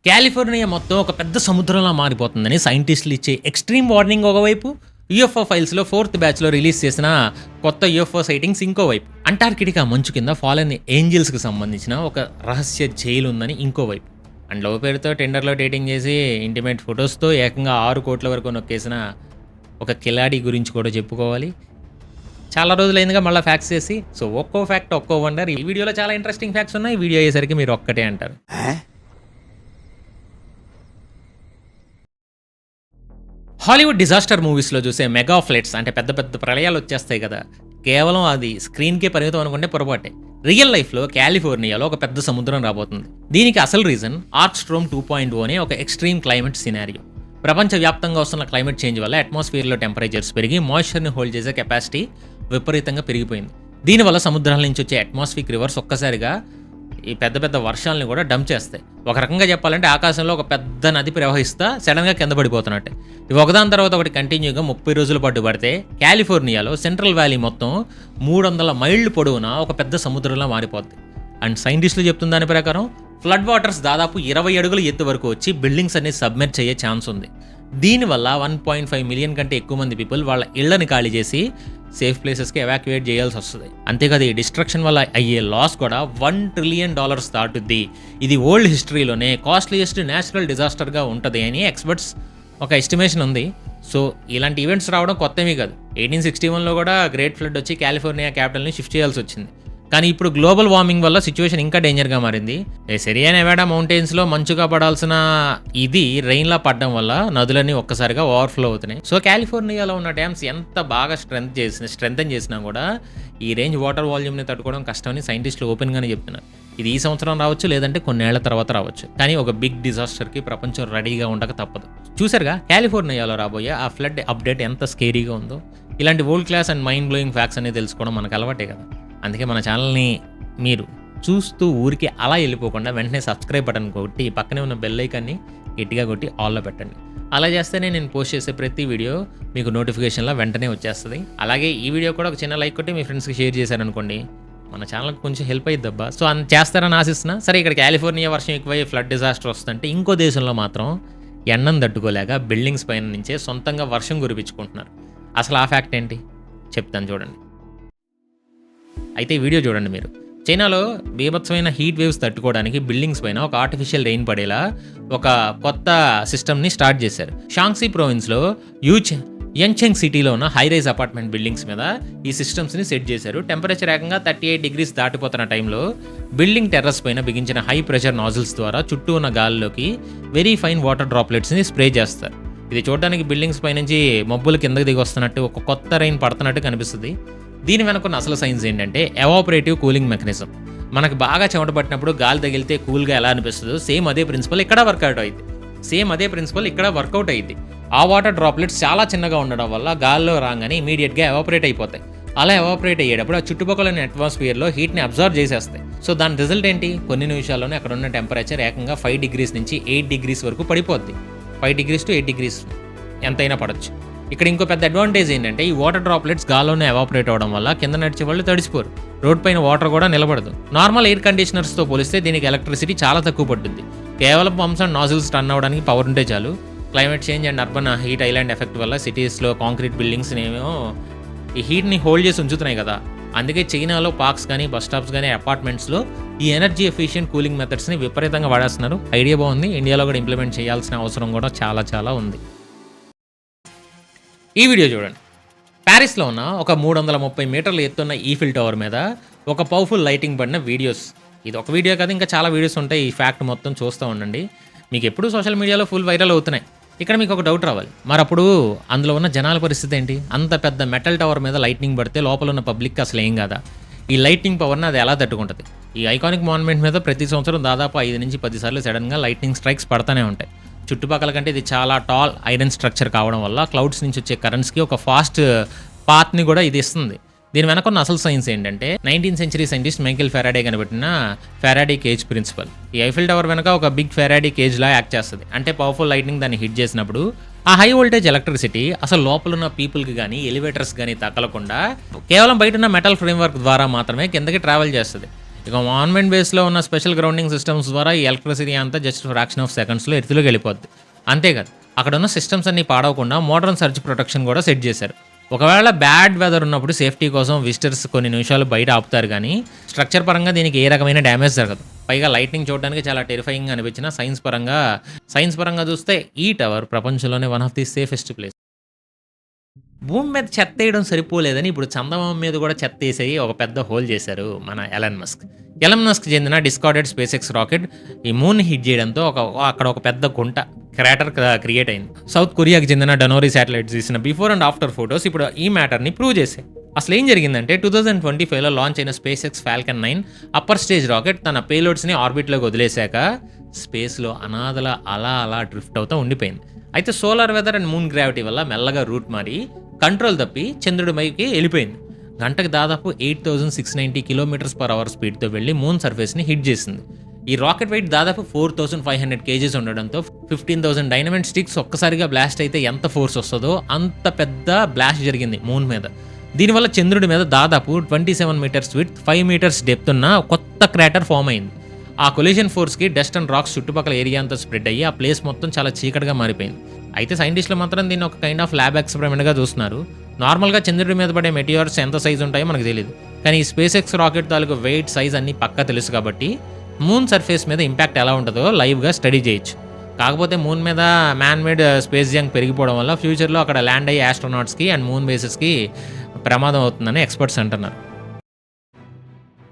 California మొత్తం ఒక పెద్ద సముద్రంలా మారిపోతుందని సైంటిస్టులు ఇచ్చే ఎక్స్ట్రీమ్ వార్నింగ్ ఒకవైపు, యూఎఫ్ఓ ఫైల్స్లో 4th బ్యాచ్లో రిలీజ్ చేసిన కొత్త యూఎఫ్ఓ సైటింగ్స్ ఇంకోవైపు, అంటార్కిటికా మంచు కింద ఫాలెన్ ఏంజిల్స్కి సంబంధించిన ఒక రహస్య జైలు ఉందని ఇంకోవైపు, అండ్ లవ్ పేరుతో టెండర్లో డేటింగ్ చేసి ఇంటిమేట్ ఫొటోస్తో ఏకంగా 6 కోట్ల వరకు నొక్కేసిన ఒక కిలాడి గురించి కూడా చెప్పుకోవాలి. చాలా రోజులైందిగా మళ్ళీ ఫ్యాక్ట్స్ చేసి, సో ఒక్కో ఫ్యాక్ట్ ఒక్కో వండర్. ఈ వీడియోలో చాలా ఇంట్రెస్టింగ్ ఫ్యాక్ట్స్ ఉన్నాయి. ఈ వీడియో అయ్యేసరికి మీరు ఒక్కటే అంటారు. హాలీవుడ్ డిజాస్టర్ మూవీస్లో చూసే మెగా ఫ్లడ్స్ అంటే పెద్ద పెద్ద ప్రళయాలు వచ్చేస్తాయి కదా, కేవలం అది స్క్రీన్కే పరిమితం అనుకుంటే పొరపాటే. రియల్ లైఫ్లో కాలిఫోర్నియాలో ఒక పెద్ద సముద్రం రాబోతుంది. దీనికి అసలు రీజన్ ఆర్క్స్ట్రోమ్ 2.0 అనే ఒక ఎక్స్ట్రీమ్ క్లైమేట్ సినారియో. ప్రపంచవ్యాప్తంగా వస్తున్న క్లైమేట్ చేంజ్ వల్ల అట్మాస్ఫియర్లో టెంపరేచర్స్ పెరిగి మాయిశ్చర్ని హోల్డ్ చేసే కెపాసిటీ విపరీతంగా పెరిగిపోయింది. దీనివల్ల సముద్రాల నుంచి వచ్చే అట్మాస్ఫిక్ రివర్స్ ఒక్కసారిగా ఈ పెద్ద పెద్ద వర్షాలను కూడా డంప్ చేస్తాయి. ఒక రకంగా చెప్పాలంటే ఆకాశంలో ఒక పెద్ద నది ప్రవహిస్తా సడన్గా కింద పడిపోతున్నట్టే. ఇవి ఒకదాని తర్వాత ఒకటి కంటిన్యూగా 30 రోజుల పాటు పడితే కాలిఫోర్నియాలో సెంట్రల్ వ్యాలీ మొత్తం 300 మైళ్ళు పొడవునా ఒక పెద్ద సముద్రంలా మారిపోద్ది. అండ్ సైంటిస్టులు చెప్తున్న దాని ప్రకారం ఫ్లడ్ వాటర్స్ దాదాపు 20 అడుగుల ఎత్తు వరకు వచ్చి బిల్డింగ్స్ అన్ని సబ్మెర్జ్ అయ్యే ఛాన్స్ ఉంది. దీనివల్ల 1.5 మిలియన్ కంటే ఎక్కువ మంది పీపుల్ వాళ్ళ ఇళ్లని ఖాళీ చేసి సేఫ్ ప్లేసెస్కి ఎవాక్యుయేట్ చేయాల్సి వస్తుంది. అంతేకాదు ఈ డిస్ట్రక్షన్ వల్ల అయ్యే లాస్ కూడా $1 ట్రిలియన్ దాటుద్ది. ఇది వరల్డ్ హిస్టరీలోనే కాస్ట్లీయెస్ట్ న్యాచురల్ డిజాస్టర్గా ఉంటుంది అని ఎక్స్పర్ట్స్ ఒక ఎస్టిమేషన్ ఉంది. సో ఇలాంటి ఈవెంట్స్ రావడం కొత్తమీ కాదు. 1861లో కూడా గ్రేట్ ఫ్లడ్ వచ్చి కాలిఫోర్నియా క్యాపిటల్ని షిఫ్ట్ చేయాల్సి వచ్చింది. కానీ ఇప్పుడు గ్లోబల్ వార్మింగ్ వల్ల సిచ్యువేషన్ ఇంకా డేంజర్గా మారింది. సిరియా నెవాడా మౌంటైన్స్లో మంచుగా పడాల్సిన ఇది రెయిన్లా పడడం వల్ల నదులన్నీ ఒక్కసారిగా ఓవర్ఫ్లో అవుతున్నాయి. సో కాలిఫోర్నియాలో ఉన్న డ్యామ్స్ ఎంత బాగా స్ట్రెంథెన్ చేసినా కూడా ఈ రేంజ్ వాటర్ వాల్యూమ్ని తట్టుకోవడం కష్టమని సైంటిస్టులు ఓపెన్గానే చెప్తున్నారు. ఇది ఈ సంవత్సరం రావచ్చు, లేదంటే కొన్నేళ్ల తర్వాత రావచ్చు. కానీ ఒక బిగ్ డిజాస్టర్కి ప్రపంచం రెడీగా ఉండక తప్పదు. చూసారుగా కాలిఫోర్నియాలో రాబోయే ఆ ఫ్లడ్ అప్డేట్ ఎంత స్కేరీగా ఉందో. ఇలాంటి world class and mind blowing facts అనేది తెలుసుకోవడం మనకు అలవాటే కదా. అందుకే మన ఛానల్ని మీరు చూస్తూ ఊరికి అలా వెళ్ళిపోకుండా వెంటనే సబ్స్క్రైబ్ బటన్ కొట్టి పక్కనే ఉన్న బెల్ ఐకాన్ని గట్టిగా కొట్టి ఆల్లో పెట్టండి. అలా చేస్తేనే నేను పోస్ట్ చేసే ప్రతి వీడియో మీకు నోటిఫికేషన్లో వెంటనే వచ్చేస్తుంది. అలాగే ఈ వీడియో కూడా ఒక చిన్న లైక్ కొట్టి మీ ఫ్రెండ్స్కి షేర్ చేశారనుకోండి, మన ఛానల్కి కొంచెం హెల్ప్ అయ్యిద్దబ్బా. సో అంత చేస్తారని ఆశిస్తున్నా. సరే, ఇక్కడ కాలిఫోర్నియా వర్షం ఎక్కువై ఫ్లడ్ డిజాస్టర్ వస్తుంటే ఇంకో దేశంలో మాత్రం ఎండను తట్టుకోలేక బిల్డింగ్స్ పైన నుంచే సొంతంగా వర్షం కురిపించుకుంటున్నారు. అసలు ఆ ఫ్యాక్ట్ ఏంటి చెప్తాను చూడండి. అయితే వీడియో చూడండి మీరు. చైనాలో బీభత్సమైన హీట్ వేవ్స్ తట్టుకోవడానికి బిల్డింగ్స్ పైన ఒక ఆర్టిఫిషియల్ రెయిన్ పడేలా ఒక కొత్త సిస్టమ్ని స్టార్ట్ చేశారు. షాంగ్సీ ప్రొవిన్స్లో యంగ్చెంగ్ సిటీలో ఉన్న హై రైజ్ అపార్ట్మెంట్ బిల్డింగ్స్ మీద ఈ సిస్టమ్స్ని సెట్ చేశారు. టెంపరేచర్ ఏకంగా 38 డిగ్రీస్ దాటిపోతున్న టైంలో బిల్డింగ్ టెర్రస్ పైన బిగించిన హై ప్రెషర్ నాజిల్స్ ద్వారా చుట్టూ ఉన్న గాలిలోకి వెరీ ఫైన్ వాటర్ డ్రాప్లెట్స్ని స్ప్రే చేస్తారు. ఇది చూడడానికి బిల్డింగ్స్ పైనుంచి మబ్బులు కిందకి దిగి వస్తున్నట్టు, ఒక కొత్త రెయిన్ పడుతున్నట్టు కనిపిస్తుంది. దీని వెనుకున్న అసలు సైన్స్ ఏంటంటే ఎవాపరేటివ్ కూలింగ్ మెకానిజం. మనకు బాగా చెమట పట్టినప్పుడు గాలి తగిలితే కూల్గా ఎలా అనిపిస్తుందో సేమ్ అదే ప్రిన్సిపల్ ఇక్కడ వర్కౌట్ అయ్యింది. ఆ వాటర్ డ్రాప్లెట్స్ చాలా చిన్నగా ఉండడం వల్ల గాల్లో రాగానే ఇమీడియట్గా ఎవాపరేట్ అయిపోతాయి. అలా ఎవాపరేట్ అయ్యేటప్పుడు ఆ చుట్టుపక్కల అట్మాస్ఫియర్లో హీట్ని అబ్జర్వ్ చేసేస్తాయి. సో దాని రిజల్ట్ ఏంటి? కొన్ని నిమిషాల్లోనే అక్కడ ఉన్న టెంపరేచర్ ఏకంగా 5 డిగ్రీస్ నుంచి 8 డిగ్రీస్ వరకు పడిపోద్ది. 5 డిగ్రీస్ టు 8 డిగ్రీస్ ఎంతైనా పడవచ్చు. ఇక్కడ ఇంకో పెద్ద అడ్వాంటేజ్ ఏంటంటే ఈ వాటర్ డ్రాప్లెట్స్ గాల్లోనే ఎవాపరేట్ అవడం వల్ల కింద నడిచే వాళ్ళు తడిసిపోరు. రోడ్ పైన వాటర్ కూడా నిలబడదు. నార్మల్ ఎయిర్ కండిషనర్స్తో పోలిస్తే దీనికి ఎలక్ట్రిసిటీ చాలా తక్కువ పడుతుంది. కేవలం పంప్స్ అండ్ నాజిల్స్ రన్ అవ్వడానికి పవర్ ఉంటే చాలు. Climate change and urban heat island effect వల్ల సిటీస్లో కాంక్రీట్ బిల్డింగ్స్ ఏమో ఈ హీట్ని హోల్డ్ చేసి ఉంచుతున్నాయి కదా. అందుకే చైనాలో పార్క్స్ కానీ, బస్ స్టాప్స్ కానీ, అపార్ట్మెంట్స్లో ఈ ఎనర్జీ ఎఫిషియెంట్ కూలింగ్ మెథడ్స్ని విపరీతంగా వాడేస్తున్నారు. ఐడియా బాగుంది. ఇండియాలో కూడా ఇంప్లిమెంట్ చేయాల్సిన అవసరం కూడా చాలా ఉంది. ఈ వీడియో చూడండి. ప్యారిస్లో ఉన్న ఒక 330 మీటర్ల ఎత్తున్న ఈఫిల్ టవర్ మీద ఒక పవర్ఫుల్ లైటింగ్ పడిన వీడియోస్. ఇది ఒక వీడియో కాదు, ఇంకా చాలా వీడియోస్ ఉంటాయి. ఈ ఫ్యాక్ట్ మొత్తం చూస్తూ ఉండండి. మీకు ఎప్పుడు సోషల్ మీడియాలో ఫుల్ వైరల్ అవుతున్నాయి. ఇక్కడ మీకు ఒక డౌట్ రావాలి, మరి అప్పుడు అందులో ఉన్న జనాల పరిస్థితి ఏంటి? అంత పెద్ద మెటల్ టవర్ మీద లైట్నింగ్ పడితే లోపల ఉన్న పబ్లిక్ అసలు ఏం కాదా? ఈ లైట్నింగ్ పవర్ని అది ఎలా తట్టుకుంటుంది? ఈ ఐకానిక్ మాన్యుమెంట్ మీద ప్రతి సంవత్సరం దాదాపు 5 నుంచి 10 సార్లు సడన్గా లైట్నింగ్ స్ట్రైక్స్ పడతానే ఉంటాయి. చుట్టుపక్కల కంటే ఇది చాలా టాల్ ఐరన్ స్ట్రక్చర్ కావడం వల్ల క్లౌడ్స్ నుంచి వచ్చే కరెంట్స్కి ఒక ఫాస్ట్ పాత్ని కూడా ఇది ఇస్తుంది. దీని వెనకున్న అసలు సైన్స్ ఏంటంటే 19th సెంచరీ సైంటిస్ట్ మైకేల్ ఫెరాడే కనిపెట్టిన ఫెరాడే కేజ్ ప్రిన్సిపల్. ఈ ఐఫిల్ టవర్ వెనక ఒక బిగ్ ఫెరాడే కేజ్ లా యాక్ట్ చేస్తుంది. అంటే పవర్ఫుల్ లైట్నింగ్ దాన్ని హిట్ చేసినప్పుడు ఆ హై వోల్టేజ్ ఎలక్ట్రిసిటీ అసలు లోపల ఉన్న పీపుల్కి కానీ, ఎలివేటర్స్ కానీ తగలకుండా కేవలం బయట ఉన్న మెటల్ ఫ్రేమ్వర్క్ ద్వారా మాత్రమే కిందకి ట్రావెల్ చేస్తుంది. ఇక ఆన్మెంట్ బేస్లో ఉన్న స్పెషల్ గ్రౌండింగ్ సిస్టమ్స్ ద్వారా ఈ ఎలక్ట్రిసిటీ అంతా జస్ట్ ఫ్రాక్షన్ ఆఫ్ సెకండ్స్లో ఎర్త్లోకి వెళ్ళిపోద్ది. అంతేకాదు, అక్కడ ఉన్న సిస్టమ్స్ అన్ని పాడవకుండా మోడర్న్ సర్చ్ ప్రొటెక్షన్ కూడా సెట్ చేశారు. ఒకవేళ బ్యాడ్ వెదర్ ఉన్నప్పుడు సేఫ్టీ కోసం విజిటర్స్ కొన్ని నిమిషాలు బయట ఆపుతారు, కానీ స్ట్రక్చర్ పరంగా దీనికి ఏ రకమైన డ్యామేజ్ జరగదు. పైగా లైటింగ్ చూడడానికి చాలా టెరిఫైయింగ్ అనిపించిన సైన్స్ పరంగా చూస్తే ఈ టవర్ ప్రపంచంలోనే one of the safest place. భూమి మీద చెత్త వేయడం సరిపోలేదని ఇప్పుడు చందమామ మీద కూడా చెత్త వేసేయి ఒక పెద్ద హోల్ చేశారు మన ఎలన్ మస్క్ చెందిన డిస్కార్డెడ్ స్పేస్ ఎక్స్ రాకెట్ ఈ మూన్ హిట్ చేయడంతో అక్కడ ఒక పెద్ద గుంట క్రాటర్ క్రియేట్ అయింది. సౌత్ కొరియాకి చెందిన డనోరీ శాటిలైట్ తీసిన బిఫోర్ అండ్ ఆఫ్టర్ ఫొటోస్ ఇప్పుడు ఈ మ్యాటర్ని ప్రూవ్ చేశాయి. అసలు ఏం జరిగిందంటే 2025లో లాంచ్ అయిన space X Falcon 9 upper stage rocket తన పేలోడ్స్ని ఆర్బిట్లోకి వదిలేశాక స్పేస్లో అనాథల అలా డ్రిఫ్ట్ అవుతూ ఉండిపోయింది. అయితే solar weather and moon gravity వల్ల మెల్లగా రూట్ మారి కంట్రోల్ తప్పి చంద్రుడి పైకి వెళ్ళిపోయింది. గంటకు దాదాపు 8690 km/h స్పీడ్తో వెళ్ళి మూన్ సర్ఫేస్ని హిట్ చేసింది. ఈ రాకెట్ వెయిట్ దాదాపు 4500 kgs ఉండడంతో 15,000 డైనమైట్ స్టిక్స్ ఒక్కసారిగా బ్లాస్ట్ అయితే ఎంత ఫోర్స్ వస్తుందో అంత పెద్ద బ్లాస్ట్ జరిగింది మూన్ మీద. దీనివల్ల చంద్రుడి మీద దాదాపు 27 meters విడ్త్ 5 meters డెప్త్ ఉన్న కొత్త క్రాటర్ ఫామ్ అయింది. ఆ కొలిజన్ ఫోర్స్కి డస్ట్ అండ్ రాక్స్ చుట్టుపక్కల ఏరియా అంతా స్ప్రెడ్ అయ్యి ఆ ప్లేస్ మొత్తం చాలా చీకటిగా మారిపోయింది. అయితే సైంటిస్టులు మాత్రం దీన్ని ఒక కైండ్ ఆఫ్ ల్యాబ్ ఎక్స్పెరిమెంట్గా చూస్తున్నారు. నార్మల్గా చంద్రుడి మీద పడే మెటియోర్స్ ఎంత సైజ్ ఉంటాయో మనకు తెలియదు, కానీ ఈ స్పేస్ ఎక్స్ రాకెట్ తాలూకు వెయిట్ సైజ్ అన్ని పక్కా తెలుసు కాబట్టి మూన్ సర్ఫేస్ మీద ఇంపాక్ట్ ఎలా ఉంటుందో లైవ్గా స్టడీ చేయొచ్చు. కాకపోతే మూన్ మీద మ్యాన్ మేడ్ స్పేస్ జంక్ పెరిగిపోవడం వల్ల ఫ్యూచర్లో అక్కడ ల్యాండ్ అయ్యే ఆస్ట్రోనాట్స్కి అండ్ మూన్ బేసెస్కి ప్రమాదం అవుతుందని ఎక్స్పర్ట్స్ అంటున్నారు.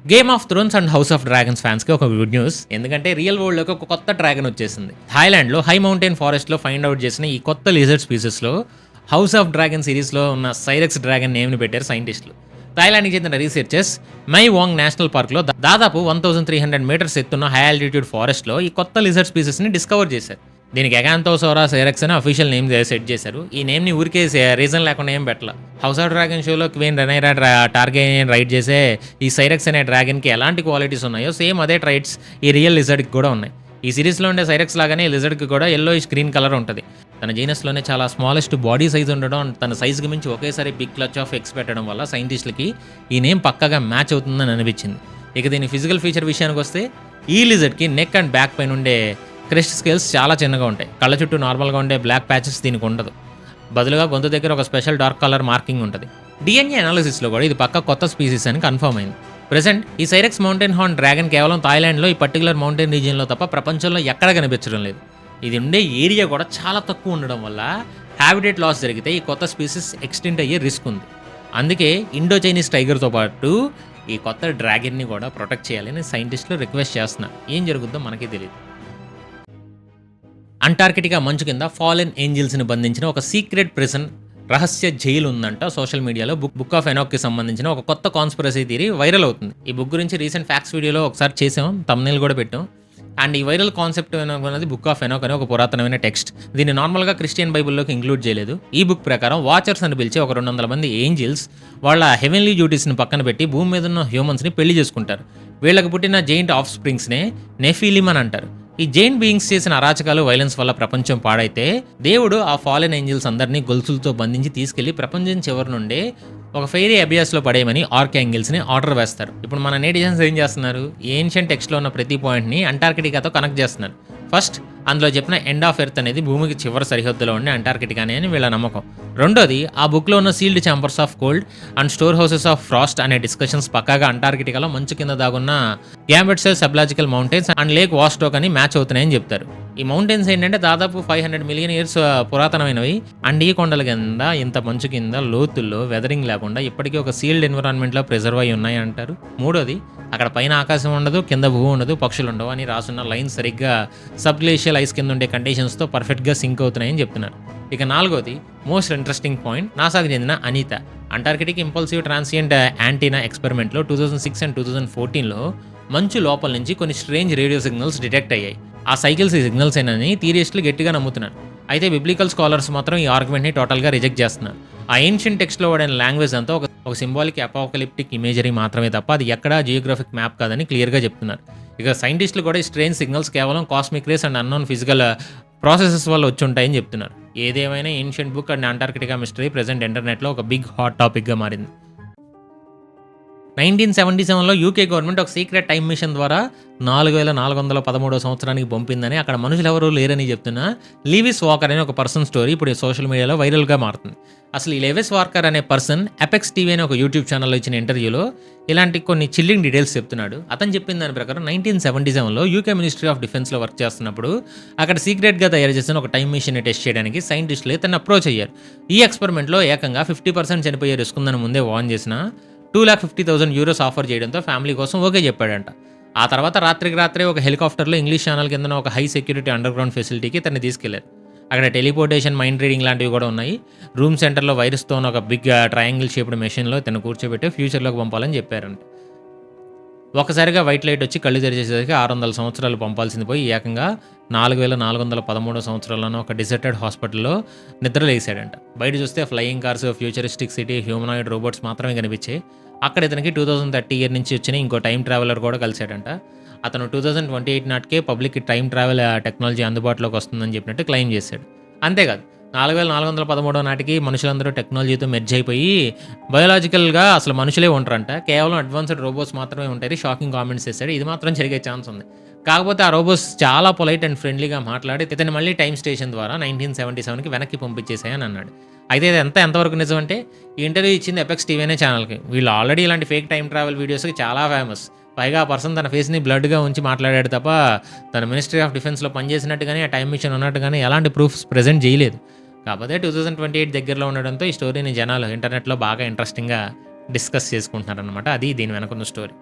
Game of Thrones and house of dragons ఫ్యాన్స్కి ఒక గుడ్ న్యూస్. ఎందుకంటే రియల్ వరల్డ్లోకి ఒక కొత్త డ్రాగన్ వచ్చేసింది. థాయిలాండ్లో హై మౌంటైన్ ఫారెస్ట్లో ఫైండ్ అవుట్ చేసిన ఈ కొత్త లిజర్డ్ స్పీసెస్లో హౌస్ ఆఫ్ డ్రాగన్ సిరీస్లో ఉన్న సైరెక్స్ డ్రాగన్ నేమ్ని పెట్టారు సైంటిస్టులు. థాయిలాండ్కి చెందిన రీసెర్చర్స్ మై వాంగ్ నేషనల్ పార్క్లో దాదాపు 1300 meters ఎత్తున్న హై ఆల్టిట్యూడ్ ఫారెస్ట్లో ఈ కొత్త లిజర్డ్ స్పీసెస్ని డిస్కవర్ చేశారు. దీనికి ఎగాంతోసోరా సైరెక్స్ అని అఫీషియల్ నేమ్ సెట్ చేశారు. ఈ నేమ్ని ఊరికే రీజన్ లేకుండా ఏం పెట్టాల. హౌస్ ఆఫ్ డ్రాగన్ షోలో క్వీన్ రెనైరా టార్గెయిన్ రైడ్ చేసే ఈ సైరెక్స్ అనే డ్రాగన్కి ఎలాంటి క్వాలిటీస్ ఉన్నాయో సేమ్ అదే ట్రైట్స్ ఈ రియల్ లిజర్డ్కి కూడా ఉన్నాయి. ఈ సిరీస్లో ఉండే సైరెక్స్ లాగానే లిజర్డ్కి కూడా yellowish గ్రీన్ కలర్ ఉంటుంది. తన జీనస్లోనే చాలా స్మాలెస్ట్ బాడీ సైజ్ ఉండడం, తన సైజుకి మించి ఒకేసారి బిగ్ క్లచ్ ఆఫ్ ఎగ్స్ పెట్టడం వల్ల సైంటిస్టులకి ఈ నేమ్ పక్కగా మ్యాచ్ అవుతుందని అనిపించింది. ఇక దీని ఫిజికల్ ఫీచర్ విషయానికి వస్తే ఈ లిజర్డ్కి నెక్ అండ్ బ్యాక్ పైన ఉండే క్రెస్ట్ స్కేల్స్ చాలా చిన్నగా ఉంటాయి. కళ్ళ చుట్టూ నార్మల్గా ఉండే బ్లాక్ ప్యాచెస్ దీనికి ఉండదు. బదులుగా గొంతు దగ్గర ఒక స్పెషల్ డార్క్ కలర్ మార్కింగ్ ఉంటుంది. DNA అనాలిసిస్లో కూడా ఇది పక్క కొత్త స్పీసీస్ అని కన్ఫర్మ్ అయింది. ప్రెసెంట్ ఈ సైరెక్స్ మౌంటైన్ హార్న్ డ్రాగన్ కేవలం థాయిలాండ్లో ఈ పర్టికులర్ మౌంటైన్ రీజియన్లో తప్ప ప్రపంచంలో ఎక్కడ కనిపించడం లేదు. ఇది ఉండే ఏరియా కూడా చాలా తక్కువ ఉండడం వల్ల హ్యాబిటేట్ లాస్ జరిగితే ఈ కొత్త స్పీసీస్ ఎక్స్టెంట్ అయ్యే రిస్క్ ఉంది. అందుకే ఇండో చైనీస్ టైగర్తో పాటు ఈ కొత్త డ్రాగన్ని కూడా ప్రొటెక్ట్ చేయాలని సైంటిస్టులు రిక్వెస్ట్ చేస్తున్నారు. ఏం జరుగుతుందో మనకే తెలియదు. అంటార్కిటికా మంచు కింద ఫాలెన్ ఏంజిల్స్ని బంధించిన ఒక సీక్రెట్ ప్రిజన్ రహస్య జైలు ఉందంట. సోషల్ మీడియాలో బుక్ ఆఫ్ ఎనోక్కి సంబంధించిన ఒక కొత్త కాన్స్పిరసీ థియరీ వైరల్ అవుతుంది. ఈ బుక్ గురించి రీసెంట్ ఫ్యాక్ట్స్ వీడియోలో ఒకసారి చేసాం, థంబ్నెయిల్ కూడా పెట్టాం. అండ్ ఈ వైరల్ కాన్సెప్ట్ అనేది బుక్ ఆఫ్ ఎనోక్ అనే ఒక పురాతనమైన టెక్స్ట్. దీన్ని నార్మల్గా క్రిస్టియన్ బైబుల్లోకి ఇంక్లూడ్ చేయలేదు. ఈ బుక్ ప్రకారం వాచర్స్ అని పిలిచే ఒక 200 మంది ఏంజిల్స్ వాళ్ళ హెవెన్లీ డ్యూటీస్ని పక్కన పెట్టి భూమి మీద ఉన్న హ్యూమన్స్ని పెళ్లి చేసుకుంటారు. వీళ్ళకి పుట్టిన జెయింట్ ఆఫ్ స్ప్రింగ్స్నే నెఫిలిమ్ అని అంటారు. ఈ జైంట్ బీయింగ్స్ చేసిన అరాచకాలు, వైలెన్స్ వల్ల ప్రపంచం పాడైతే దేవుడు ఆ ఫాలెన్ ఏంజిల్స్ అందరినీ గొలుసులతో బంధించి తీసుకెళ్లి ప్రపంచం చివరి నుండి ఒక ఫెయిరీ అబియాస్లో పడేయమని ఆర్కాంగిల్స్ని ఆర్డర్ వేస్తారు. ఇప్పుడు మన నేటిజన్స్ ఏం చేస్తున్నారు? ఏన్షియంట్ టెక్స్ట్లో ఉన్న ప్రతి పాయింట్ని అంటార్కిటికాతో కనెక్ట్ చేస్తున్నారు. ఫస్ట్ అందులో చెప్పిన ఎండ్ ఆఫ్ ఎర్త్ అనేది భూమికి చివరి సరిహద్దులో ఉండే అంటార్కిటికానే అని వీళ్ళ నమ్మకం. రెండోది, ఆ బుక్లో ఉన్న sealed chambers of cold and store houses of Frost అనే డిస్కషన్స్ పక్కాగా అంటార్కిటికాలో మంచు కింద దాగున్న గ్యాంబెట్సెల్ సబ్లాజికల్ మౌంటైన్స్ అండ్ లేక్ వాస్టోక్ అని మ్యాచ్ అవుతున్నాయని చెప్తారు. ఈ మౌంటైన్స్ ఏంటంటే దాదాపు 500 million years పురాతనమైనవి. అండ్ ఈ కొండల కింద ఇంత మంచు కింద లోతుల్లో వెదరింగ్ లేకుండా ఇప్పటికీ ఒక సీల్డ్ ఎన్విరాన్మెంట్లో ప్రిజర్వ్ అయి ఉన్నాయి అంటారు. మూడోది, అక్కడ పైన ఆకాశం ఉండదు, కింద భూమి ఉండదు, పక్షులు ఉండవు అని రాసున్న లైన్ సరిగ్గా సబ్ గ్లేషియల్ ఐస్ కింద ఉండే కండిషన్స్తో పర్ఫెక్ట్గా సింక్ అవుతున్నాయని చెప్తున్నారు. ఇక నాలుగోది, మోస్ట్ ఇంట్రెస్టింగ్ పాయింట్, నాసాకు చెందిన ANITA Antarctic impulsive transient antenna ఎక్స్పెరిమెంట్లో 2006 and 2014లో మంచు లోపల నుంచి కొన్ని స్ట్రేంజ్ రేడియో సిగ్నల్స్ డిటెక్ట్ అయ్యాయి. ఆ సైకిల్స్ ఈ సిగ్నల్స్ ఏనని థియరిస్టులు గట్టిగా నమ్ముతున్నారు. అయితే బిబ్లికల్ స్కాలర్స్ మాత్రం ఈ ఆర్గ్యుమెంట్ని టోటల్గా రిజెక్ట్ చేస్తున్నారు. ఆ ఏన్షియంట్ టెక్స్ట్లో వాడిన లాంగ్వేజ్ అంతా ఒక సింబాలిక్ అపోకలిప్టిక్ ఇమేజరీ మాత్రమే తప్ప అది ఎక్కడా జియోగ్రఫిక్ మ్యాప్ కాదని క్లియర్గా చెప్తున్నారు. ఇక సైంటిస్టులు కూడా ఈ స్ట్రేంజ్ సిగ్నల్స్ కేవలం cosmic race and unknown physical processes వల్ల వచ్చి ఉంటాయని చెప్తున్నారు. ఏదేమైనా ancient book and Antarctica mystery present ఇంటర్నెట్లో ఒక బిగ్ హాట్ టాపిక్గా మారింది. 1977లో యూకే గవర్నమెంట్ ఒక సీక్రెట్ టైమ్ మిషన్ ద్వారా 4413 సంవత్సరానికి పంపిందని, అక్కడ మనుషులు ఎవరూ లేరని చెప్తున్న లీవిస్ వాకర్ అనే ఒక పర్సన్ స్టోరీ ఇప్పుడు సోషల్ మీడియాలో వైరల్గా మారుతుంది. అసలు ఈ లెవిస్ వాకర్ అనే పర్సన్ ఎపెక్స్ టీవీ అనే ఒక యూట్యూబ్ ఛానల్లో ఇచ్చిన ఇంటర్వ్యూలో ఇలాంటి కొన్ని చిల్లింగ్ డీటెయిల్స్ చెప్తున్నాడు. అతను చెప్పిన దాని ప్రకారం 1977లో యూకే మినిస్ట్రీ ఆఫ్ డిఫెన్స్లో వర్క్ చేస్తున్నప్పుడు అక్కడ సీక్రెట్గా తయారు చేసిన ఒక టైం మిషన్ని టెస్ట్ చేయడానికి సైంటిస్టులు తను అప్రోచ్ అయ్యారు. ఈ ఎక్స్పెరిమెంట్లో ఏకంగా 50% చనిపోయే రిస్క్ ఉందని ముందే వార్న్ చేసిన €250,000 ఆఫర్ చేయడంతో ఫ్యామిలీ కోసం ఓకే చెప్పాడంట. ఆ తర్వాత రాత్రికి రాత్రే ఒక హెలికాప్టర్లో ఇంగ్లీష్ ఛానల్ కింద ఒక హై సెక్యూరిటీ అండర్ గ్రౌండ్ ఫెసిలిటీకి తనని తీసుకెళ్లారు. అక్కడ టెలిపోర్టేషన్, మైండ్ రీడింగ్ లాంటివి కూడా ఉన్నాయి. రూమ్ సెంటర్లో వైరస్తో ఉన్న ఒక బిగ్ ట్రయాంగిల్ షేప్డ్ మెషిన్లో తను కూర్చోబెట్టి ఫ్యూచర్లోకి పంపాలని చెప్పారంట. ఒకసారిగా వైట్ లైట్ వచ్చి కళ్ళు తెరిచేసరికి 600 సంవత్సరాలు పంపాల్సింది పోయి ఏకంగా 4413 సంవత్సరాల్లోనూ ఒక డిజర్టెడ్ హాస్పిటల్లో నిద్రలేసాడంట. బయట చూస్తే flying cars, futuristic city, humanoid robots మాత్రమే కనిపించాయి. అక్కడ ఇతనికి 2030 ఇయర్ నుంచి వచ్చిన ఇంకో టైం ట్రావెలర్ కూడా కలిశాడంట. అతను 2028 నాటికే పబ్లిక్ టైం ట్రావెల్ టెక్నాలజీ అందుబాటులోకి వస్తుందని చెప్పినట్టు క్లెయిమ్ చేశాడు. అంతేకాదు 4413 నాటికి మనుషులందరూ టెక్నాలజీతో మెర్జ్ అయిపోయి బయోలాజికల్గా అసలు మనుషులే ఉంటారంట. కేవలం అడ్వాన్స్డ్ రోబోట్స్ మాత్రమే ఉంటాయి. షాకింగ్ కామెంట్స్ చేశాడు. ఇది మాత్రం జరిగే ఛాన్స్ ఉంది. కాకపోతే ఆ రోబోట్స్ చాలా పొలైట్ అండ్ ఫ్రెండ్లీగా మాట్లాడి ఇతను మళ్ళీ టైం స్టేషన్ ద్వారా 1977కి వెనక్కి పంపించేసాయని అన్నాడు. అయితే ఇది ఎంతవరకు నిజం అంటే ఈ ఇంటర్వ్యూ ఇచ్చింది ఎపెక్స్ టీవీ అనే ఛానల్కి. వీళ్ళు ఆల్రెడీ ఇలాంటి ఫేక్ టైం ట్రావెల్ వీడియోస్కి చాలా ఫేమస్. పైగా ఆ పర్సన్ తన ఫేస్ని బ్లడ్గా ఉంచి మాట్లాడాడు తప్ప తన మినిస్ట్రీ ఆఫ్ డిఫెన్స్లో పనిచేసినట్టు కానీ ఆ టైం మిషన్ ఉన్నట్టు కానీ ఎలాంటి ప్రూఫ్స్ ప్రెజెంట్ చేయలేదు. కాకపోతే 2028 దగ్గరలో ఉండడంతో ఈ స్టోరీని జనాలు ఇంటర్నెట్లో బాగా ఇంట్రెస్టింగ్గా డిస్కస్ చేసుకుంటున్నారనమాట. అది దీని వెనకున్న స్టోరీ.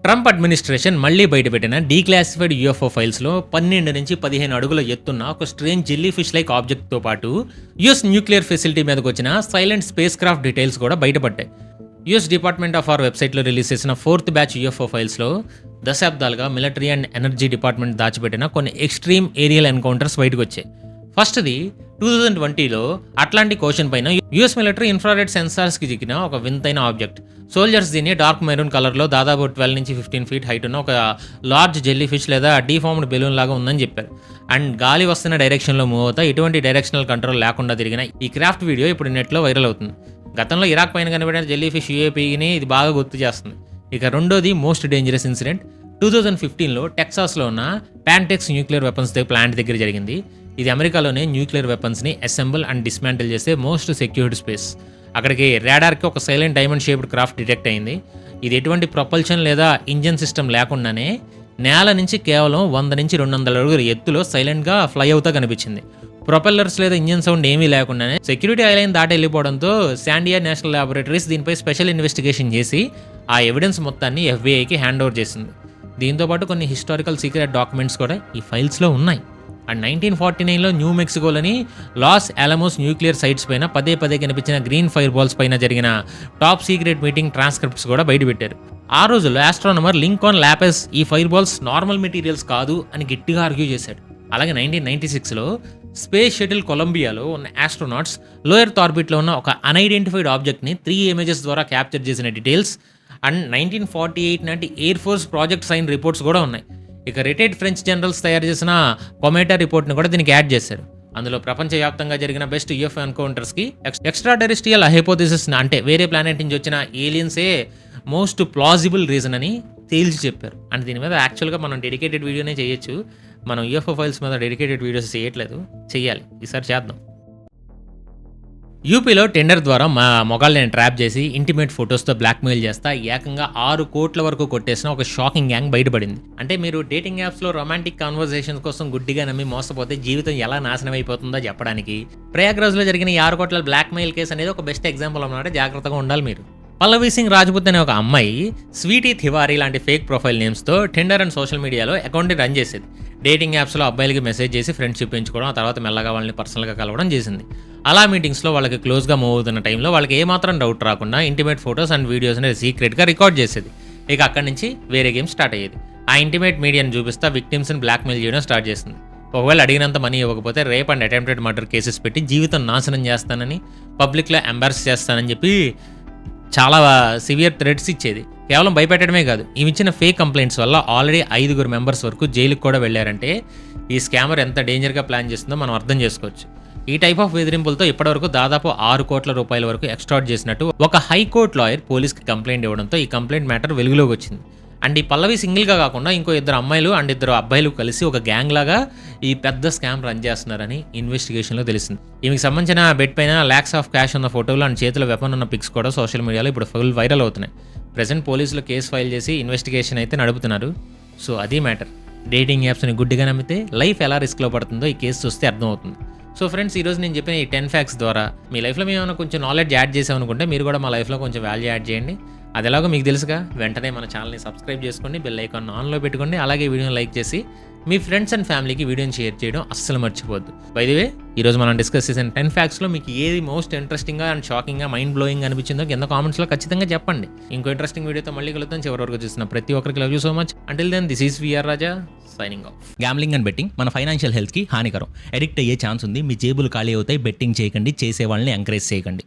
ట్రంప్ అడ్మినిస్ట్రేషన్ మళ్లీ బయటపెట్టిన డీక్లాసిఫైడ్ యూఎఫ్ఓ ఫైల్స్లో 12 నుంచి 15 అడుగుల ఎత్తున్న ఒక స్ట్రేంజ్ జెల్లీ ఫిష్ లైక్ ఆబ్జెక్ట్తో పాటు యుఎస్ న్యూక్లియర్ ఫెసిలిటీ మీదకి వచ్చిన సైలెంట్ స్పేస్ క్రాఫ్ట్ డీటెయిల్స్ కూడా బయటపడ్డాయి. యుఎస్ డిపార్ట్మెంట్ ఆఫ్ వార్ వెబ్సైట్లో రిలీజ్ చేసిన 4th బ్యాచ్ యూఎఫ్ఓ ఫైల్స్లో దశాబ్దాలుగా మిలిటరీ అండ్ ఎనర్జీ డిపార్ట్మెంట్ దాచిపెట్టిన కొన్ని ఎక్స్ట్రీమ్ ఏరియల్ ఎన్కౌంటర్స్ బయటకు వచ్చాయి. ఫస్ట్ది 2020లో అట్లాంటిక్ ఓషన్ పైన యుఎస్ మిలిటరీ ఇన్ఫ్రారెడ్ సెన్సార్స్కి చిక్కిన ఒక వింతైన ఆబ్జెక్ట్. సోల్జర్స్ దీన్ని డార్క్ మెరూన్ కలర్లో దాదాపు 12 నుంచి 15 ఫీట్ హైట్ ఉన్న ఒక లార్జ్ జెల్లీ ఫిష్ లేదా డీఫార్మ్డ్ బెలూన్ లాగా ఉందని చెప్పారు. అండ్ గాలి వస్తున్న డైరెక్షన్లో మూవ్ అవుతా ఎటువంటి డైరెక్షనల్ కంట్రోల్ లేకుండా తిరిగిన ఈ క్రాఫ్ట్ వీడియో ఇప్పుడు నెట్లో వైరల్ అవుతుంది. గతంలో ఇరాక్ పైన కనిపెట్టిన జెల్లీ ఫిష్ యూఏపీని ఇది బాగా గుర్తు చేస్తుంది. ఇక రెండోది మోస్ట్ డేంజరస్ ఇన్సిడెంట్ 2015లో టెక్సాస్లో ఉన్న ప్యాంటెక్స్ న్యూక్లియర్ వెపన్స్ ప్లాంట్ దగ్గర జరిగింది. ఇది అమెరికాలోనే న్యూక్లియర్ వెపన్స్ని అసెంబుల్ అండ్ డిస్మాంటిల్ చేసే మోస్ట్ సెక్యూర్డ్ స్పేస్. అక్కడికి రాడార్కి ఒక silent diamond shaped craft detect అయింది. ఇది ఎటువంటి ప్రొపల్షన్ లేదా ఇంజన్ సిస్టమ్ లేకుండానే నేల నుంచి కేవలం 100 నుంచి 200 అడుగుల ఎత్తులో సైలెంట్గా ఫ్లై అవుతా కనిపించింది. ప్రొపెల్లర్స్ లేదా ఇంజన్ సౌండ్ ఏమీ లేకుండానే సెక్యూరిటీ ఐలైన్ దాటి వెళ్ళిపోవడంతో శాండియా నేషనల్ ల్యాబొరేటరీస్ దీనిపై స్పెషల్ ఇన్వెస్టిగేషన్ చేసి ఆ ఎవిడెన్స్ మొత్తాన్ని FBI హ్యాండ్ ఓవర్ చేసింది. దీంతోపాటు కొన్ని హిస్టారికల్ సీక్రెట్ డాక్యుమెంట్స్ కూడా ఈ ఫైల్స్లో ఉన్నాయి. అండ్ 1949లో న్యూ మెక్సికోలోని లాస్ ఆలమోస్ న్యూక్లియర్ సైట్స్ పైన పదే కనిపించిన గ్రీన్ ఫైర్ బాల్స్ పైన జరిగిన టాప్ సీక్రెట్ మీటింగ్ ట్రాన్స్క్రిప్ట్స్ కూడా బయటపెట్టారు. ఆ రోజుల్లో ఆస్ట్రానమర్ లింకాన్ లాపెస్ ఈ ఫైర్ బాల్స్ నార్మల్ మెటీరియల్స్ కాదు అని గట్టిగా ఆర్గ్యూ చేశాడు. అలాగే 1996లో స్పేస్ షటిల్ కొలంబియాలో ఉన్న ఆస్ట్రోనాట్స్ లో ఎర్త్ ఆర్బిట్లో ఉన్న ఒక అన్ఐడెంటిఫైడ్ ఆబ్జెక్ట్ని 3 ఇమేజెస్ ద్వారా క్యాప్చర్ చేసిన డీటెయిల్స్ అండ్ 1948 నాటి Air Force Project Sign reports కూడా ఉన్నాయి. ఇక రిటైర్డ్ ఫ్రెంచ్ జనరల్స్ తయారు చేసిన కొమేటా రిపోర్ట్ని కూడా దీనికి యాడ్ చేశారు. అందులో ప్రపంచవ్యాప్తంగా జరిగిన బెస్ట్ యూఎఫ్ఓ ఎన్కౌంటర్స్కి ఎక్స్ట్రా టెరిస్ట్రియల్ హైపోథిసిస్ అంటే వేరే ప్లానెట్ నుంచి వచ్చిన ఏలియన్సే మోస్ట్ ప్లాజిబుల్ రీజన్ అని తేల్చి చెప్పారు. అండ్ దీని మీద యాక్చువల్గా మనం డెడికేటెడ్ వీడియోనే చేయొచ్చు. మనం యూఎఫ్ఓ ఫైల్స్ మీద డెడికేటెడ్ వీడియోస్ చేయట్లేదు, చెయ్యాలి, ఈసారి చేద్దాం. యూపీలో టెండర్ ద్వారా మొగాళ్ళని ట్రాప్ చేసి ఇంటిమేట్ ఫొటోస్తో బ్లాక్మెయిల్ చేస్తా ఏకంగా 6 కోట్ల వరకు కొట్టేసిన ఒక షాకింగ్ గ్యాంగ్ బయటపడింది. అంటే మీరు డేటింగ్ యాప్స్లో రొమాంటిక్ కాన్వర్సేషన్స్ కోసం గుడ్డిగా నమ్మి మోసపోతే జీవితం ఎలా నాశనం అయిపోతుందో చెప్పడానికి ప్రయాగ్రాజ్లో జరిగిన ఈ 6 కోట్ల బ్లాక్మెయిల్ కేసు అనేది ఒక బెస్ట్ ఎగ్జాంపుల్ అన్నమాట. జాగ్రత్తగా ఉండాలి మీరు. పల్లవి సింగ్ రాజ్పుత్ అనే ఒక అమ్మాయి స్వీటీ తివారీ లాంటి ఫేక్ ప్రొఫైల్ నేమ్స్తో టెండర్ అండ్ సోషల్ మీడియాలో అకౌంట్ని రన్ చేసేది. డేటింగ్ యాప్స్లో అబ్బాయిలకి మెసేజ్ చేసి ఫ్రెండ్షిప్ పెంచుకోవడం, ఆ తర్వాత మెల్లగా వాళ్ళని పర్సనల్గా కలవడం చేసింది. అలా మీటింగ్స్లో వాళ్ళకి క్లోజ్గా మూవ్ అవుతున్న టైంలో వాళ్ళకి ఏమాత్రం డౌట్ రాకుండా ఇంటిమేట్ ఫొటోస్ అండ్ వీడియోస్ని సీక్రెట్గా రికార్డ్ చేసేది. ఇక అక్కడి నుంచి వేరే గేమ్ స్టార్ట్ అయ్యేది. ఆ ఇంటిమేట్ మీడియాని చూపిస్తా విక్టిమ్స్ని బ్లాక్మెయిల్ చేయడం స్టార్ట్ చేసింది. ఒకవేళ అడిగినంత మనీ ఇవ్వకపోతే rape and attempted murder cases పెట్టి జీవితం నాశనం చేస్తానని, పబ్లిక్లో ఎంబారస్ చేస్తానని చెప్పి చాలా సివియర్ థ్రెట్స్ ఇచ్చేది. కేవలం భయపెట్టడమే కాదు, ఇవి ఇచ్చిన ఫేక్ కంప్లైంట్స్ వల్ల ఆల్రెడీ 5 మెంబర్స్ వరకు జైలుకి కూడా వెళ్ళారంటే ఈ స్కామర్ ఎంత డేంజర్గా ప్లాన్ చేస్తుందో మనం అర్థం చేసుకోవచ్చు. ఈ టైప్ ఆఫ్ బెదిరింపులతో ఇప్పటివరకు దాదాపు 6 కోట్ల రూపాయల వరకు ఎక్స్ట్రాట్ చేసినట్టు ఒక హైకోర్టు లాయర్ పోలీస్కి కంప్లైంట్ ఇవ్వడంతో ఈ కంప్లైంట్ మ్యాటర్ వెలుగులోకి వచ్చింది. అండ్ ఈ పల్లవి సింగిల్గా కాకుండా ఇంకో 2 అమ్మాయిలు అండ్ 2 అబ్బాయిలు కలిసి ఒక గ్యాంగ్ లాగా ఈ పెద్ద స్కామ్ రన్ చేస్తున్నారని ఇన్వెస్టిగేషన్లో తెలిసింది. ఈమెకి సంబంధించిన బెడ్ పైన ల్యాక్స్ ఆఫ్ క్యాష్ ఉన్న ఫోటోలు అండ్ చేతిలో వెపన్ ఉన్న పిక్స్ కూడా సోషల్ మీడియాలో ఇప్పుడు ఫుల్ వైరల్ అవుతున్నాయి. ప్రెసెంట్ పోలీసులు కేసు ఫైల్ చేసి ఇన్వెస్టిగేషన్ అయితే నడుపుతున్నారు. సో అది మ్యాటర్. డేటింగ్ యాప్స్ని గుడ్డిగా నమ్మితే లైఫ్ ఎలా రిస్క్లో పడుతుందో ఈ కేసు చూస్తే అర్థమవుతుంది. సో ఫ్రెండ్స్, ఈరోజు నేను చెప్పిన ఈ 10 ఫ్యాక్ట్స్ ద్వారా మీ లైఫ్లో మేము ఏమైనా కొంచెం నాలెడ్జ్ యాడ్ చేసామనుకుంటే మీరు కూడా మా లైఫ్లో కొంచెం వాల్యూ యాడ్ చేయండి. అది ఎలాగో మీకు తెలుసుగా, వెంటనే మన ఛానల్ని సబ్స్క్రైబ్ చేసుకోండి, బెల్ ఐకాన్ ఆన్లో పెట్టుకోండి, అలాగే వీడియోని లైక్ చేసి మీ ఫ్రెండ్స్ అండ్ ఫ్యామిలీకి వీడియోని షేర్ చేయడం అస్సలు మర్చిపోవద్దు. బై ది వే, ఈరోజు మనం డిస్కస్ చేసిన 10 ఫ్యాక్ట్స్లో మీకు ఏది మోస్ట్ ఇంట్రెస్టింగ్గా అండ్ షాకింగ్గా మైండ్ బ్లోయింగ్ అనిపించిందో కింద కామెంట్స్లో ఖచ్చితంగా చెప్పండి. ఇంకో ఇంట్రెస్టింగ్ వీడియోతో మళ్ళీ కలుద్దాం. చివరి వరకు చూసిన ప్రతి ఒక్కరికి love you so much. Until then, this is VR Raja signing off. Gambling and betting మన ఫైనాన్షియల్ హెల్త్కి హానికరం. అడిక్ట్ అయ్యే ఛాన్స్ ఉంది. మీ జేబులు ఖాళీ అవుతాయి. బెట్టింగ్ చేయకండి, చేసే వాళ్ళని ఎంకరేజ్ చేయకండి.